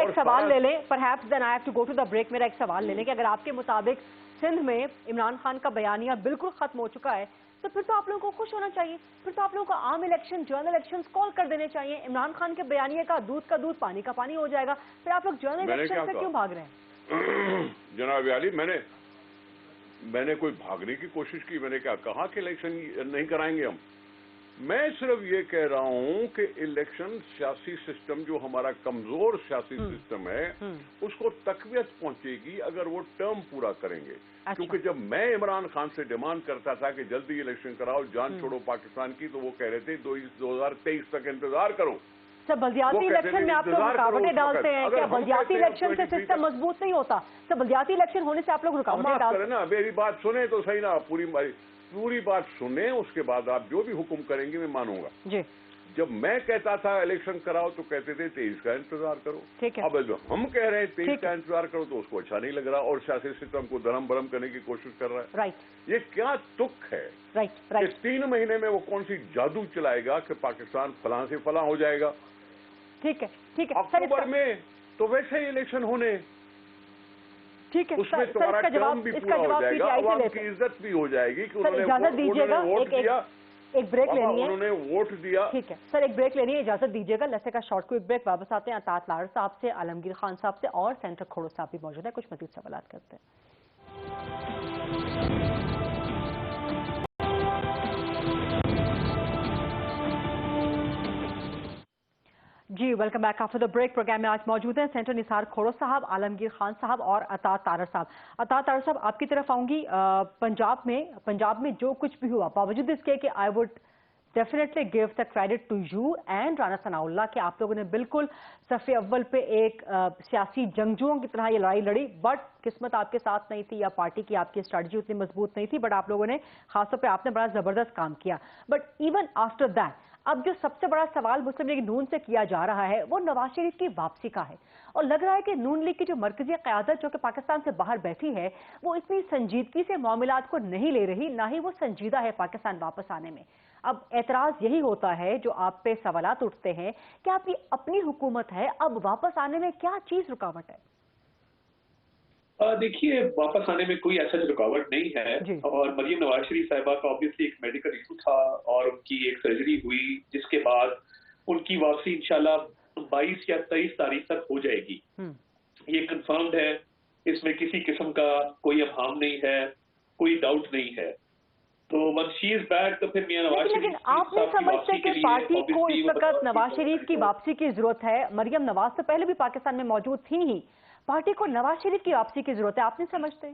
ایک سوال لے لیں، perhaps then I have to go to the break. میرا ایک سوال لے لیں کہ اگر آپ کے مطابق سندھ میں عمران خان کا بیانیہ بالکل ختم ہو چکا ہے تو پھر تو آپ لوگوں کو خوش ہونا چاہیے، پھر تو آپ لوگوں کو عام الیکشن جنرل الیکشنز کال کر دینے چاہیے. عمران خان کے بیانیے کا دودھ پانی کا پانی ہو جائے گا، پھر آپ لوگ جنرل الیکشن سے کیوں بھاگ رہے ہیں؟ جناب علی، میں نے کوئی بھاگنے کی کوشش کی؟ میں نے کیا کہا کہ الیکشن نہیں کرائیں گے ہم؟ میں صرف یہ کہہ رہا ہوں کہ الیکشن سیاسی سسٹم جو ہمارا کمزور سیاسی سسٹم ہے اس کو تقویت پہنچے گی اگر وہ ٹرم پورا کریں گے. کیونکہ جب میں عمران خان سے ڈیمانڈ کرتا تھا کہ جلدی الیکشن کراؤ، جان چھوڑو پاکستان کی، تو وہ کہہ رہے تھے 2023 تک انتظار کرو. سر بلدیاتی الیکشن میں آپ لوگ رکاوٹیں ڈالتے ہیں کیا؟ بلدیاتی الیکشن سے سسٹم مضبوط نہیں ہوتا؟ سر بلدیاتی الیکشن ہونے سے آپ لوگ رکاوٹیں ڈالتے ہیں نا. میری بات سنیں تو صحیح نا، پوری بات سنیں، اس کے بعد آپ جو بھی حکم کریں گے میں مانوں گا. جی جب میں کہتا تھا الیکشن کراؤ تو کہتے تھے 23 کا انتظار کرو. اب ہم کہہ رہے ہیں 23 کا انتظار کرو تو اس کو اچھا نہیں لگ رہا اور سیاسی سسٹم کو درم برم کرنے کی کوشش کر رہا ہے. یہ کیا تک ہے کہ 3 مہینے میں وہ کون سی جادو چلائے گا کہ پاکستان فلاں سے فلاں ہو جائے گا؟ ٹھیک ہے اکتوبر میں تو ویسے ہی الیکشن ہونے، اس میں تمہارا ٹرم بھی پورا ہو جائے گا، عوام کی عزت بھی ہو جائے گی کہ اجازت دیجیے گا ایک بریک لینی ہے، انہوں نے ووٹ دیا. ٹھیک ہے سر، ایک بریک لینی ہے، اجازت دیجیے گا. Let's take a short quick break. واپس آتے ہیں اطاعت لاہور صاحب سے، عالمگیر خان صاحب سے اور سینٹر کھوڑو صاحب بھی موجود ہے، کچھ مزید سوالات کرتے ہیں. جی welcome back after the break. Programme میں آج موجود ہیں سینٹر نثار کھوڑو صاحب، عالمگیر خان صاحب اور اطاعت طاہر صاحب. اطاعت طاہر صاحب آپ کی طرف آؤں گی. پنجاب میں جو کچھ بھی ہوا، باوجود اس کے کہ I would definitely give the credit to you and Rana Sanaullah کہ آپ لوگوں نے بالکل صف اول پہ ایک سیاسی جنگجوؤں کی طرح یہ لڑائی لڑی، بٹ قسمت آپ کے ساتھ نہیں تھی یا پارٹی کی آپ کی اسٹریٹجی اتنی مضبوط نہیں تھی، بٹ آپ لوگوں نے خاص طور پہ آپ نے بڑا زبردست کام کیا. بٹ ایون آفٹر دیٹ اب جو سب سے بڑا سوال مسلم لیگ نون سے کیا جا رہا ہے وہ نواز شریف کی واپسی کا ہے، اور لگ رہا ہے کہ نون لیگ کی جو مرکزی قیادت جو کہ پاکستان سے باہر بیٹھی ہے وہ اتنی سنجیدگی سے معاملات کو نہیں لے رہی، نہ ہی وہ سنجیدہ ہے پاکستان واپس آنے میں. اب اعتراض یہی ہوتا ہے جو آپ پہ سوالات اٹھتے ہیں کہ آپ کی اپنی حکومت ہے، اب واپس آنے میں کیا چیز رکاوٹ ہے؟ دیکھیے واپس آنے میں کوئی ایسا رکاوٹ نہیں ہے، اور مریم نواز شریف صاحبہ کا آبویسلی ایک میڈیکل ایشو تھا اور ان کی ایک سرجری ہوئی جس کے بعد ان کی واپسی انشاءاللہ 22 یا 23 تاریخ تک ہو جائے گی. یہ کنفرمڈ ہے، اس میں کسی قسم کا کوئی ابہام نہیں ہے، کوئی ڈاؤٹ نہیں ہے. تو ون شی از بیک تو پھر میاں نواز شریف. لیکن آپ نہیں سمجھتے کہ پارٹی کو اس وقت نواز شریف کی واپسی کی ضرورت ہے؟ مریم نواز تو پہلے بھی پاکستان میں موجود تھی ہی، پارٹی کو نواز شریف کی واپسی کی ضرورت ہے، آپ نہیں سمجھتے؟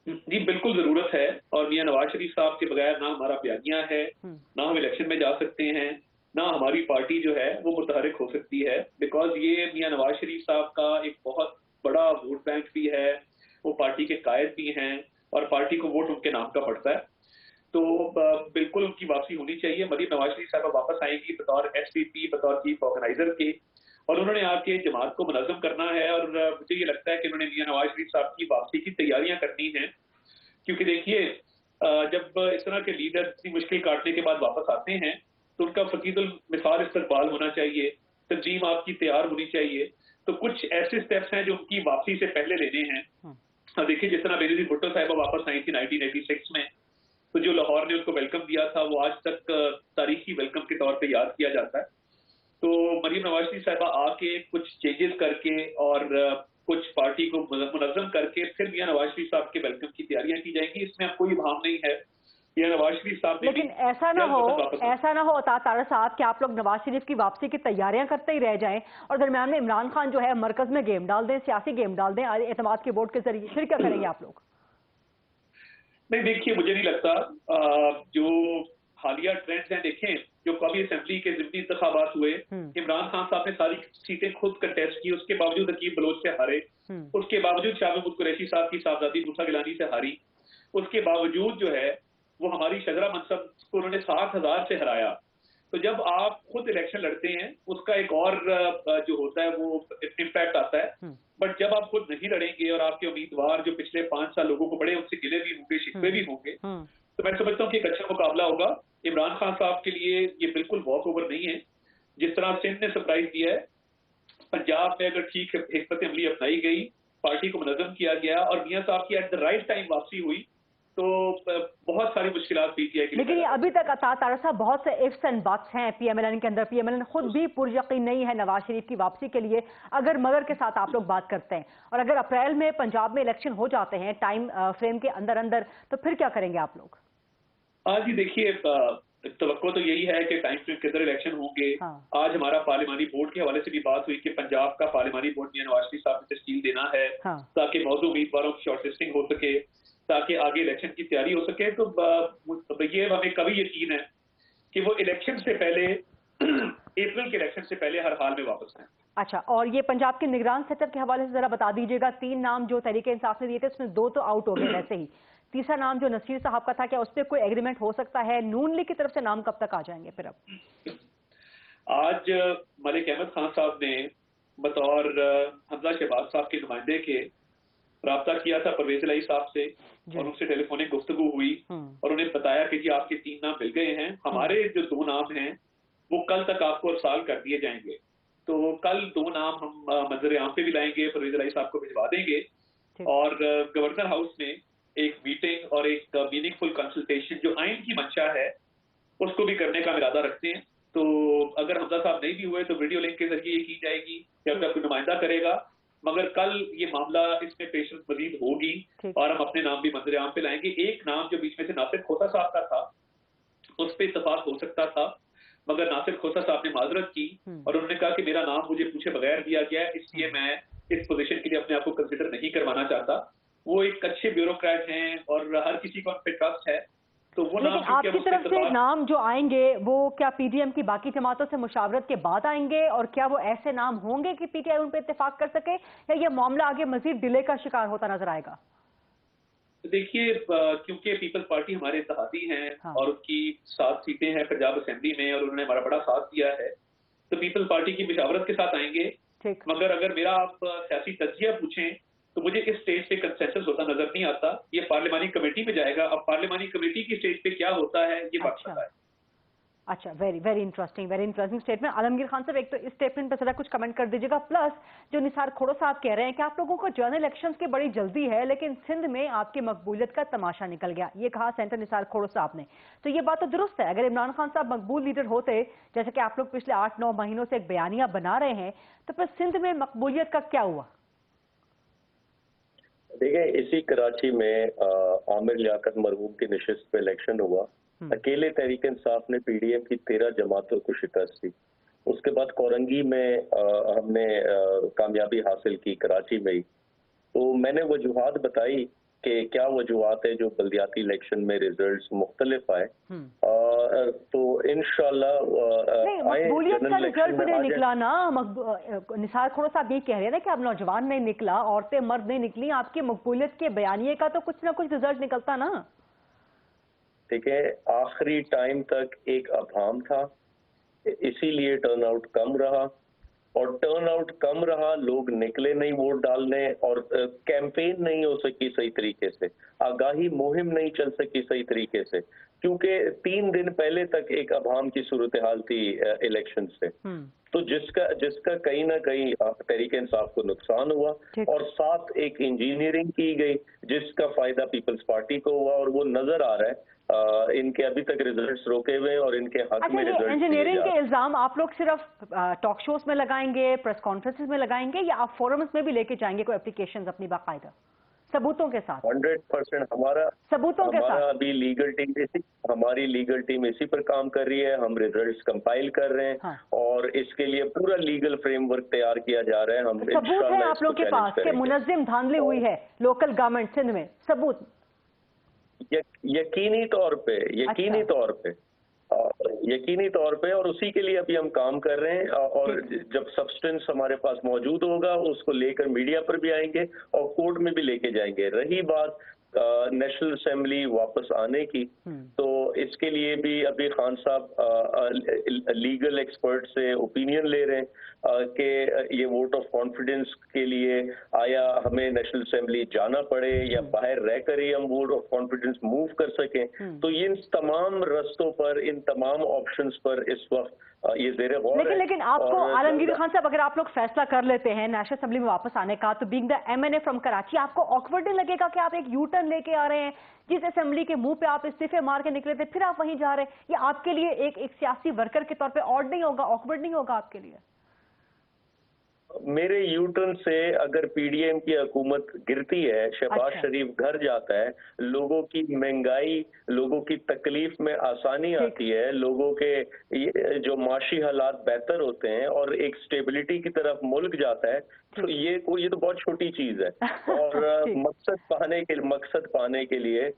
جی بالکل ضرورت ہے، اور میاں نواز شریف صاحب کے بغیر نہ ہمارا بیانیہ ہے، نہ ہم الیکشن میں جا سکتے ہیں، نہ ہماری پارٹی جو ہے وہ متحرک ہو سکتی ہے، بیکاز یہ میاں نواز شریف صاحب کا ایک بہت بڑا ووٹ بینک بھی ہے، وہ پارٹی کے قائد بھی ہیں اور پارٹی کو ووٹ ان کے نام کا پڑتا ہے. تو بالکل ان کی واپسی ہونی چاہیے. مریم نواز شریف صاحبہ واپس آئیں گی بطور ایس پی پی، بطور چیف آرگنائزر کے، اور انہوں نے آ کے جماعت کو منظم کرنا ہے، اور مجھے یہ لگتا ہے کہ انہوں نے میاں نواز شریف صاحب کی واپسی کی تیاریاں کرنی ہیں. کیونکہ دیکھیے جب اس طرح کے لیڈر اتنی مشکل کاٹنے کے بعد واپس آتے ہیں تو ان کا فقید المثال استقبال ہونا چاہیے، تنظیم آپ کی تیار ہونی چاہیے. تو کچھ ایسے سٹیپس ہیں جو ان کی واپسی سے پہلے لینے ہیں. देखिए जिस तरह बेनजीर भुट्टो साहिबा वापस आई थी 1986 में, तो जो लाहौर ने उनको वेलकम दिया था वो आज तक तारीखी वेलकम के तौर पे याद किया जाता है। तो मरीम नवाज शरीफ साहिबा आके कुछ चेंजेस करके और कुछ पार्टी को मुनज़्ज़म करके फिर मियां नवाज शरीफ साहब के वेलकम की तैयारियां की जाएंगी, इसमें अब कोई भाव नहीं है। मियां नवाज शरीफ साहब ने, लेकिन ऐसा ना हो तारा साहब कि आप लोग नवाज शरीफ की वापसी की तैयारियां करते ही रह जाएं और दरमियान में इमरान खान जो है मरकज में गेम डाल दें, सियासी गेम डाल दें एतमाद के वोट के जरिए, फिर क्या करेंगे आप लोग? नहीं देखिए, मुझे नहीं लगता। जो हालिया ट्रेंड्स हैं देखें, जो कौमी असेंबली के ज़िमनी इंतखाबात हुए, इमरान खान साहब ने सारी सीटें खुद कंटेस्ट की, उसके बावजूद अकीब बलोच से हारे, उसके बावजूद शाह महमूद कुरैशी साहब की साहबजादी मूसा गिलानी से हारी, उसके बावजूद जो है वो हमारी शजरा मनसब को उन्होंने 60,000 से हराया। तो जब आप खुद इलेक्शन लड़ते हैं उसका एक और जो होता है वो इम्पैक्ट आता है, बट जब आप खुद नहीं लड़ेंगे और आपके उम्मीदवार जो पिछले 5 साल लोगों को बड़े उनसे गिले भी होंगे, शिकवे भी होंगे, तो मैं समझता हूँ कि एक अच्छा मुकाबला होगा। इमरान खान साहब के लिए ये बिल्कुल वॉक ओवर नहीं है। जिस तरह सिंध ने सरप्राइज दिया है, पंजाब में अगर ठीक हिकमत अमली अपनाई गई, पार्टी को मुनज़्ज़म किया गया और मियां साहब की एट द राइट टाइम वापसी हुई, तो बहुत सारी मुश्किलात पीटीआई की। लेकिन अभी तक तारा साहब बहुत से इफ्स एंड बट्स हैं पीएमएलएन के अंदर। पीएमएलएन खुद भी पुरयकीन नहीं है नवाज शरीफ की वापसी के लिए, अगर मगर के साथ आप लोग बात करते हैं। और अगर अप्रैल में पंजाब में इलेक्शन हो जाते हैं टाइम फ्रेम के अंदर अंदर, तो फिर क्या करेंगे आप लोग? हाँ जी, देखिए तवक्को तो यही है कि टाइम फ्रेम के अंदर इलेक्शन होंगे। हाँ। आज हमारा पार्लिमानी बोर्ड के हवाले से भी बात हुई कि पंजाब का पार्लिमानी बोर्ड मियां नवाज शरीफ साहब ने तश्कील देना है। हाँ। ताकि मौजूद उम्मीदवारों की शॉर्ट लिस्टिंग हो सके, ताकि आगे इलेक्शन की तैयारी हो सके। तो ये हमें कभी यकीन है कि वो इलेक्शन से पहले अप्रैल के इलेक्शन से पहले हर हाल में वापस आए। अच्छा, और ये पंजाब के निगरान सेटअप के हवाले से जरा बता दीजिएगा। 3 नाम जो तहरीक इंसाफ ने दिए थे उसमें 2 तो आउट हो गए वैसे ही, तीसरा नाम जो नसीर साहब का था, क्या उस पर कोई एग्रीमेंट हो सकता है? नून लीग की तरफ से नाम कब तक आ जाएंगे फिर? अब आज मलिक अहमद खान साहब ने बतौर हमजा शहबाज साहब के नुमाइंदे के राब्ता किया था परवेज इलाही साहब से और उनसे टेलीफोनिक गुफ्तगू हुई और उन्हें बताया कि जी आपके 3 नाम मिल गए हैं, हमारे जो 2 नाम हैं वो कल तक आपको अरसाल कर दिए जाएंगे। तो कल 2 नाम हम मंजर आम पे भी लाएंगे, परवेज इलाही साहब को भिजवा देंगे और गवर्नर हाउस में एक मीटिंग और एक मीनिंगफुल कंसल्टेशन जो आइन की मंशा है उसको भी करने का इरादा रखते हैं। तो अगर हमजा साहब नहीं भी हुए तो वीडियो लिंक के जरिए ये की जाएगी या फिर कोई नुमाइंदा करेगा, मगर कल ये मामला इसमें पेशेंस मजीद होगी और हम अपने नाम भी मंजर आम पे लाएंगे। एक नाम जो बीच में से नासिर खोसा साहब का था उस पर इत्तफाक हो सकता था, मगर नासिर खोसा साहब ने माजरत की और उन्होंने कहा कि मेरा नाम मुझे पूछे बगैर दिया गया है, इसलिए मैं इस पोजीशन के लिए अपने आप को कंसिडर नहीं करवाना चाहता। वो एक अच्छे ब्यूरोक्रेट हैं और हर किसी को उन पे ट्रस्ट है। तो वो लेकिन आपकी तरफ से नाम जो आएंगे वो क्या पीडीएम की बाकी जमातों से मुशावरत के बाद आएंगे, और क्या वो ऐसे नाम होंगे कि पीटीआई उन पे इत्तेफाक कर सके, या ये मामला आगे मजीद डिले का शिकार होता नजर आएगा? देखिए, क्योंकि पीपल्स पार्टी हमारे इत्तेहादी हैं और उसकी 7 सीटें हैं पंजाब असेंबली में और उन्होंने हमारा बड़ा साथ दिया है, तो पीपल्स पार्टी की मुशावरत के साथ आएंगे। मगर अगर मेरा आप सियासी तज्जिया पूछें तो मुझे इस स्टेज पे कंसेंसस होता नजर नहीं आता। ये पार्लिमानी कमेटी में जाएगा। अब पार्लिमानी कमेटी की स्टेज पे क्या होता है ये बात पता है। अच्छा, very interesting statement. Alamgir Khan साहब, एक तो इस स्टेटमेंट पर जरा कुछ कमेंट कर दीजिएगा। प्लस जो निसार खोड़ो साहब कह रहे हैं कि आप लोगों को जनरल इलेक्शंस की बड़ी जल्दी है, लेकिन सिंध में आपकी मकबूलियत का तमाशा निकल गया, ये कहा सेंटर निसार खोड़ो साहब ने। तो ये बात तो दुरुस्त है, अगर इमरान खान साहब मकबूल लीडर होते, जैसे कि आप लोग पिछले 8-9 महीनों से एक बयानिया बना रहे हैं, तो फिर सिंध में मकबूलियत का क्या हुआ? देखिए, इसी कराची में आमिर लियाकत मरहूम की नशिस्त पे इलेक्शन हुआ। अकेले तहरीक इंसाफ ने पीडीएम की 13 जमातों को शिकस्त दी। उसके बाद कोरंगी में हमने कामयाबी हासिल की कराची में ही। तो मैंने वजूहात बताई कि क्या वजूहात है जो बल्दियाती इलेक्शन में रिजल्ट्स मुख्तलिफ आए। तो इंशाल्लाह मकबूलियत का रिजल्ट भी नहीं निकला ना। निसार खोड़ो साहब ये कह रहे हैं ना कि अब नौजवान नहीं निकला, औरतें मर्द नहीं निकली, आपकी मकबूलियत के बयानिए का तो कुछ ना कुछ रिजल्ट निकलता ना। ठीक है, आखिरी टाइम तक एक अभाम था, इसीलिए टर्नआउट कम रहा, और टर्नआउट कम रहा, लोग निकले नहीं वोट डालने, और कैंपेन नहीं हो सकी सही तरीके से, आगाही मुहिम नहीं चल सकी सही तरीके से, क्योंकि 3 दिन पहले तक एक अभाम की सूरत हाल थी इलेक्शन से। تو جس کا کہیں نہ کہیں تحریک انصاف کو نقصان ہوا، اور ساتھ ایک انجینئرنگ کی گئی جس کا فائدہ پیپلز پارٹی کو ہوا، اور وہ نظر آ رہا ہے ان کے ابھی تک ریزلٹس روکے ہوئے ہیں اور ان کے حق میں ریزلٹس انجینئرنگ کے الزام آپ لوگ صرف ٹاک شوز میں لگائیں گے، پریس کانفرنسز میں لگائیں گے، یا آپ فورمز میں بھی لے کے جائیں گے کوئی اپلیکیشنز اپنی باقاعدہ ثبوتوں کے ساتھ؟ 100% ہمارا ابھی ہماری لیگل ٹیم اسی پر کام کر رہی ہے. ہم ریزلٹس کمپائل کر رہے ہیں اور اس کے لیے پورا لیگل فریم ورک تیار کیا جا رہا ہے. ہم ثبوت ہے آپ لوگ کے پاس کہ منظم دھاندلی ہوئی ہے لوکل گورنمنٹ سندھ میں؟ ثبوت یقینی طور پہ اور اسی کے لیے ابھی ہم کام کر رہے ہیں، اور جب سبسٹنس ہمارے پاس موجود ہوگا اس کو لے کر میڈیا پر بھی آئیں گے اور کورٹ میں بھی لے کے جائیں گے. رہی بات نیشنل اسمبلی واپس آنے کی، تو اس کے لیے بھی ابھی خان صاحب لیگل ایکسپرٹ سے اوپینین لے رہے ہیں کہ یہ ووٹ آف کانفیڈنس کے لیے آیا ہمیں نیشنل اسمبلی جانا پڑے یا باہر رہ کر ہی ہم ووٹ آف کانفیڈنس موو کر سکیں. تو ان تمام رستوں پر، ان تمام آپشنز پر اس وقت یہ زیر غور ہے. لیکن آپ کو عالمگیر خان صاحب اگر آپ لوگ فیصلہ کر لیتے ہیں نیشنل اسمبلی میں واپس آنے کا، تو being the MNA from Karachi آپ کو آکورڈ نہیں لگے گا کہ آپ ایک یو ٹرن لے کے آ رہے ہیں؟ جس اسمبلی کے منہ پہ آپ استعفے مار کے نکلے تھے پھر آپ وہیں جا رہے ہیں، یہ آپ کے لیے ایک سیاسی ورکر کے طور پہ آڈ نہیں ہوگا، آکورڈ نہیں ہوگا آپ کے لیے؟ میرے یو ٹرن سے اگر پی ڈی ایم کی حکومت گرتی ہے، شہباز شریف گھر جاتا ہے، لوگوں کی مہنگائی، لوگوں کی تکلیف میں آسانی آتی ہے، لوگوں کے جو معاشی حالات بہتر ہوتے ہیں اور ایک سٹیبلٹی کی طرف ملک جاتا ہے، تو یہ تو بہت چھوٹی چیز ہے. اور مقصد پانے کے لیے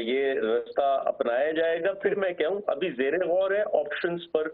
یہ رستہ اپنایا جائے گا. پھر میں کہوں ابھی زیر غور ہے، آپشنز پر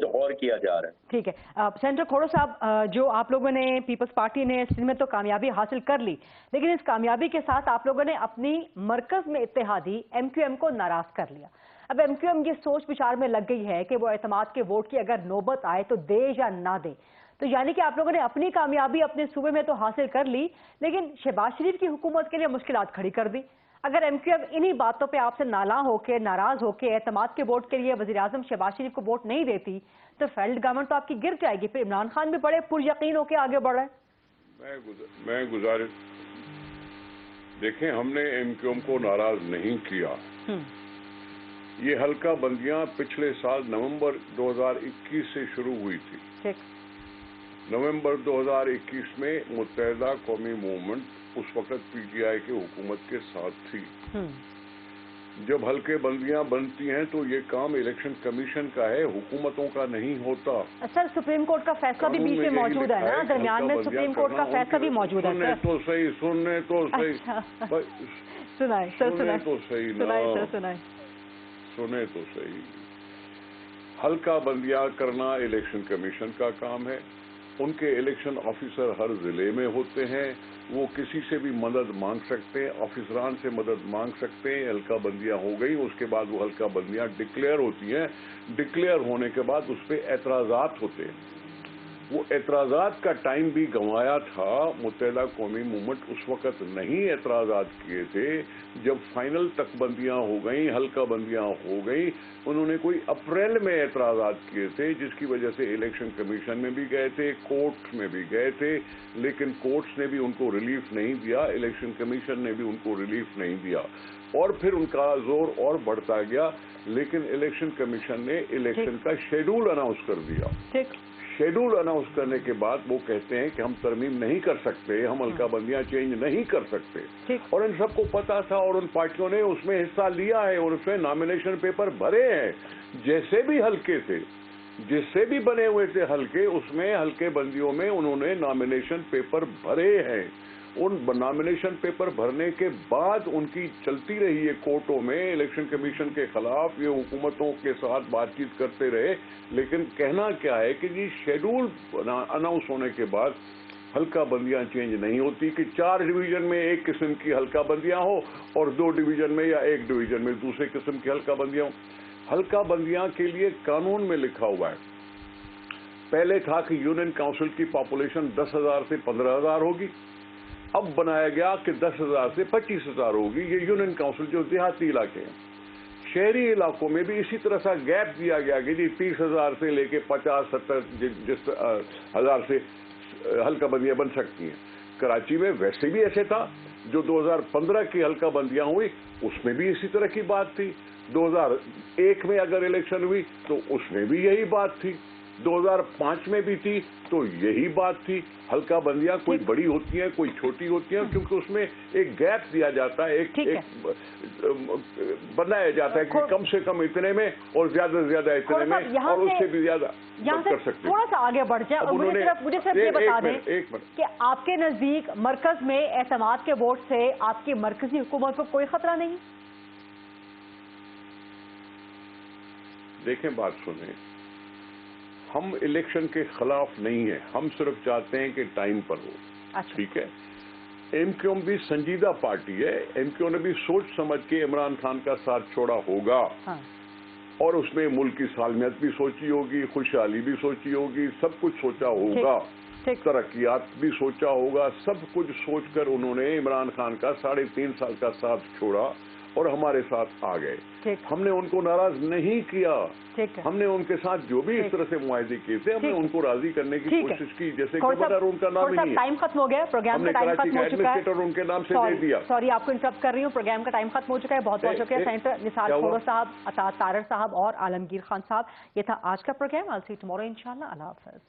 غور کیا جا رہا ہے. ٹھیک ہے. سینیٹر کھوڑو صاحب، جو آپ لوگوں نے پیپلز پارٹی نے سندھ میں تو کامیابی حاصل کر لی، لیکن اس کامیابی کے ساتھ آپ لوگوں نے اپنی مرکز میں اتحادی MQM کو ناراض کر لیا. اب MQM یہ سوچ بچار میں لگ گئی ہے کہ وہ اعتماد کے ووٹ کی اگر نوبت آئے تو دے یا نہ دے. تو یعنی کہ آپ لوگوں نے اپنی کامیابی اپنے صوبے میں تو حاصل کر لی، لیکن شہباز شریف کی حکومت کے لیے مشکلات کھڑی کر دی. اگر MQM انہی باتوں پہ آپ سے نالاں ہو کے، ناراض ہو کے اعتماد کے ووٹ کے لیے وزیراعظم شہباز شریف کو ووٹ نہیں دیتی تو فیلڈ گورنمنٹ تو آپ کی گر جائے گی. پھر عمران خان بھی بڑے پر یقین ہو کے آگے بڑھ رہے ہیں. میں گزارش دیکھیں، ہم نے MQM کو ناراض نہیں کیا. یہ حلقہ بندیاں پچھلے سال نومبر 2021 سے شروع ہوئی تھی. نومبر 2021 میں متحدہ قومی موومنٹ اس وقت PTI کے حکومت کے ساتھ تھی. جب حلقے بندیاں بنتی ہیں تو یہ کام الیکشن کمیشن کا ہے، حکومتوں کا نہیں ہوتا. سر سپریم کورٹ کا فیصلہ بھی بیچ میں موجود ہے نا، درمیان میں سپریم کورٹ کا فیصلہ بھی موجود ہے. سننے تو صحیح سننے تو صحیح. حلقہ بندیاں کرنا الیکشن کمیشن کا کام ہے. ان کے الیکشن آفیسر ہر ضلع میں ہوتے ہیں، وہ کسی سے بھی مدد مانگ سکتے ہیں، آفیسران سے مدد مانگ سکتے ہیں. حلقہ بندیاں ہو گئی، اس کے بعد وہ حلقہ بندیاں ڈکلیئر ہوتی ہیں. ڈکلیئر ہونے کے بعد اس پہ اعتراضات ہوتے ہیں. وہ اعتراضات کا ٹائم بھی گنوایا تھا. متحدہ قومی موومنٹ اس وقت نہیں اعتراضات کیے تھے. جب فائنل تک بندیاں ہو گئیں، حلقہ بندیاں ہو گئیں، انہوں نے کوئی اپریل میں اعتراضات کیے تھے، جس کی وجہ سے الیکشن کمیشن میں بھی گئے تھے، کورٹ میں بھی گئے تھے، لیکن کورٹس نے بھی ان کو ریلیف نہیں دیا، الیکشن کمیشن نے بھی ان کو ریلیف نہیں دیا، اور پھر ان کا زور اور بڑھتا گیا. لیکن الیکشن کمیشن نے الیکشن کا شیڈول اناؤنس کر دیا. شیڈول اناؤنس کرنے کے بعد وہ کہتے ہیں کہ ہم ترمیم نہیں کر سکتے، ہم حلقہ بندیاں چینج نہیں کر سکتے. اور ان سب کو پتا تھا اور ان پارٹیوں نے اس میں حصہ لیا ہے اور اس میں نامینیشن پیپر بھرے ہیں. جیسے بھی حلقے تھے، جس سے بھی بنے ہوئے تھے حلقے، اس میں حلقے بندیوں میں انہوں نے نامینیشن پیپر بھرے ہیں. ان نامینیشن پیپر بھرنے کے بعد ان کی چلتی رہی ہے کورٹوں میں الیکشن کمیشن کے خلاف. یہ حکومتوں کے ساتھ بات چیت کرتے رہے. لیکن کہنا کیا ہے کہ جی شیڈول اناؤنس ہونے کے بعد حلقہ بندیاں چینج نہیں ہوتی کہ 4 ڈویژن میں ایک قسم کی حلقہ بندیاں ہو اور 2 ڈویژن میں یا 1 ڈویژن میں دوسرے قسم کی حلقہ بندیاں ہوں. حلقہ بندیاں کے لیے قانون میں لکھا ہوا ہے. پہلے تھا کہ یونین کاؤنسل کی پاپولیشن 10,000 سے 15,000 ہوگی. اب بنایا گیا کہ 10,000 سے 25,000 ہوگی. یہ یونین کاؤنسل جو دیہاتی علاقے ہیں. शहरी इलाकों में भी इसी तरह सा गैप दिया गया कि जी 30,000 से लेके 50-70 जिस हजार से हल्का बंदियां बन सकती हैं। कराची में वैसे भी ऐसे था, जो 2015 की हल्का बंदियां हुई उसमें भी इसी तरह की बात थी। 2001 में अगर इलेक्शन हुई तो उसमें भी यही बात थी, 2005 में भी थी तो यही बात थी। हल्का बंदियां कोई बड़ी होती हैं, कोई छोटी होती हैं, क्योंकि उसमें एक गैप दिया जाता है, एक बनाया जाता है कि कम से कम इतने में और ज्यादा से ज्यादा इतने में और उससे भी ज्यादा कर सकते हैं। थोड़ा सा आगे बढ़ जाए और मुझे सिर्फ ये बता दें कि आपके नजदीक मरकज में एतमाद के वोट से आपकी मरकजी हुकूमत को कोई खतरा नहीं? देखें, बात सुने, हम इलेक्शन के खिलाफ नहीं है, हम सिर्फ चाहते हैं कि टाइम पर हो। अच्छा। ठीक है, एमक्यू भी संजीदा पार्टी है, एमक्यू ने भी सोच समझ के इमरान खान का साथ छोड़ा होगा। हाँ। और उसमें मुल्क की सालमियत भी सोची होगी, खुशहाली भी सोची होगी, सब कुछ सोचा होगा, तरक्यात भी सोचा होगा। सब कुछ सोचकर उन्होंने इमरान खान का 3.5 साल का साथ छोड़ा और हमारे साथ आ गए। हमने उनको नाराज नहीं किया, हमने उनके साथ जो भी इस तरह से मुआहदे किए थे हमने उनको राजी करने की कोशिश की। जैसे गवर्नर उनका नाम ही नहीं है, टाइम खत्म हो गया, प्रोग्राम का टाइम खत्म हो चुका है, उनके नाम से दे दिया। सॉरी, आपको इंटरप्ट कर रही हूँ, प्रोग्राम का टाइम खत्म हो चुका है। बहुत बहुत शुक्रिया सेनेटर निसार खोरो साहब, अतार तारर साहब और आलमगीर खान साहब। ये था आज का programme. I'll see you tomorrow इंशाल्लाह। अल्लाह हाफ़िज़।